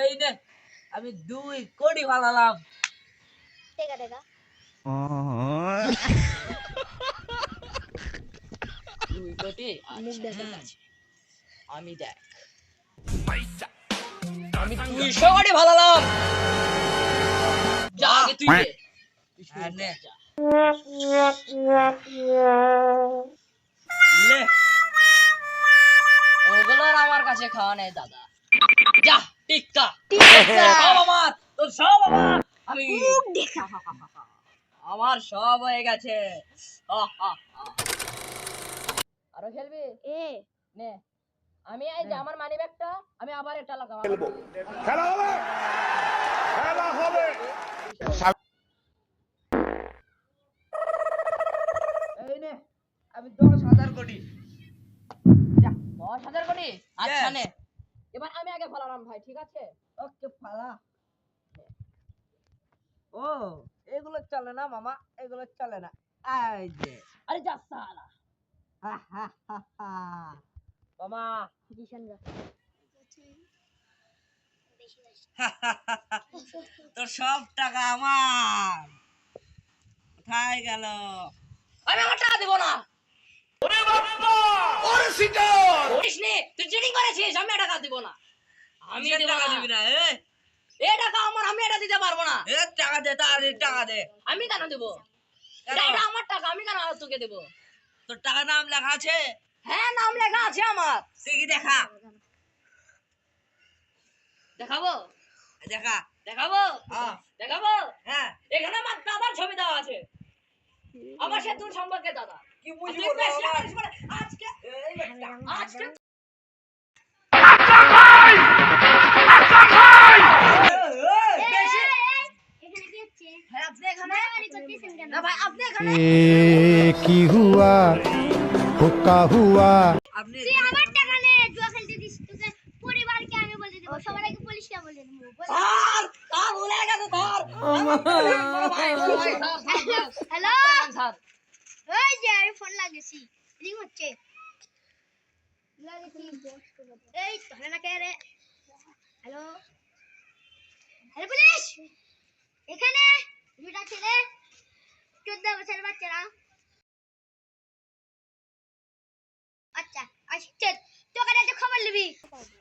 এই নে আমি 2 কোটি ফালালাম। টেকা টেকা 2 কোটি মুখ আচ্ছা দেখা ঠিক আছে। আমি দেখ আমি 200 কোটি ফালালাম। যা আগে তুই দে। তুই শুরু কর, যা। লে ওগুলোর আমার কাছে খাওয়া নেই দাদা। যা টিক্কা সব আমার, তোর সব আমার। আমি মুখ দেখা আমার সব হয়ে গেছে। আরো খেলবি? এ নে আমি এই যে আমার মানি ব্যাগটা আমি আবার এটা লাগাবো। খেলা হবে, খেলা হবে। এই নে আমি 10,000 কোটি। যা 10,000 কোটি আচ্ছা নে এবার আমি আগে ফালালাম ভাই, ঠিক আছে? ওকে ফালা। ও এগুলো চলে না মামা, এগুলো চলে না। এই যে আরে যা সালা মামা জিশান যা তোর সব টাকা আমার কোথায় গেল? আমি আমার টাকা দেব না। ওরে বাবা, ওরে সিটার, বলিস নে তুই চিটিং করেছিস, আমি টাকা দেব না। আমি দেব টাকা না। দিবি না? এই টাকা আমার, আমি এটা দিতে পারবো না। টাকা দে, তার টাকা দে। আমি কেন দেব? কেন? এটা আমার টাকা, আমি কেন তোকে দেব? তোর টাকা নাম লেখা আছে? হ্যাঁ নাম লেখা আছে আমার। সে কি দেখা? দেখাবো? দেখা। দেখাবো? হ্যাঁ। দেখাবো? হ্যাঁ। এখানে আমার দাদার ছবি দেওয়া আছে, আমার সে তোর সম্পর্কে দাদা। কি আর বুঝবো তুই বেশি বাবা? করিস বলে আজকে আজকে বেশি। এখানে কি হচ্ছে হ্যাঁ আপনি এখানে মারামারি করতেছেন কেন না ভাই, আপনি এখানে কি হুয়া হুক্কা হুয়া আপনি তুই আমার টাকা নে, জুয়া খেলতে দিস, তোকে পরিবারকে আমি বলে দেব, সবার আগে পুলিশকে বলে দেব। স্যার স্যার ভুলে গেছে স্যার। বড় ভাই স্যার হ্যালো স্যার ওই যে আমি ফোন লাগিয়েছি, রিং হচ্ছে লাগিয়েছি। এই ধরে না কে রে? হ্যালো হ্যালো পুলিশ, এখানে 2টা ছেলে 14 বছরের বাচ্চারা। আচ্ছা আসছে, তোকে একটা খবর নিবি।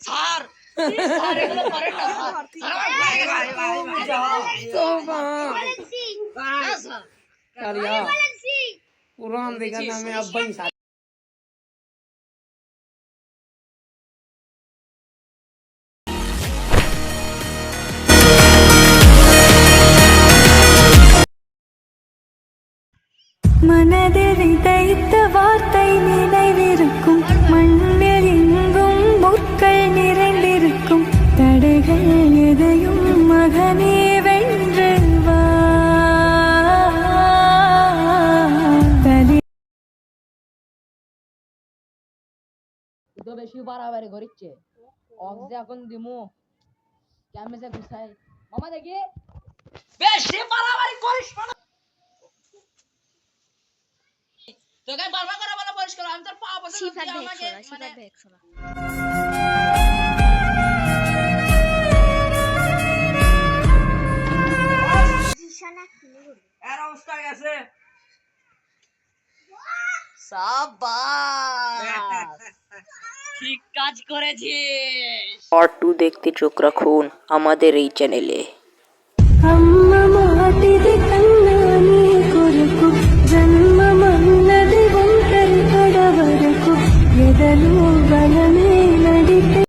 স্যার স্যার এগুলো করেন না স্যার। স্যার আমার ভুলে গেছে। বলেছি না, স্যার বলেছি कुरान देखा ना मैं अब भाई மனதில் தைத்த வார்த்தை நினைவிருக்கும் மண்ணில் எங்கும் முற்கள் நிறைந்திருக்கும் தடைகள் எதையும் மகனே வென்று வா তো বেশি বাড়াবাড়ি করিচ্ছে। অক্সে এখন দিমু ক্যামেসে গুছাই মামা দেখি বেশি বাড়াবাড়ি করিস না। তোকে বারবার করে বলা পরিষ্কার, আমি তোর পা বসে সিফাত তুই ভাই আমাকে সিফাত ভাই একশোরা জিশানা কিনে বলি এর অবস্থা গেছে। সাবাস ঠিক কাজ করেছিস। পার্ট 2 দেখতে চোখ রাখুন আমাদের এই চ্যানেলে। हम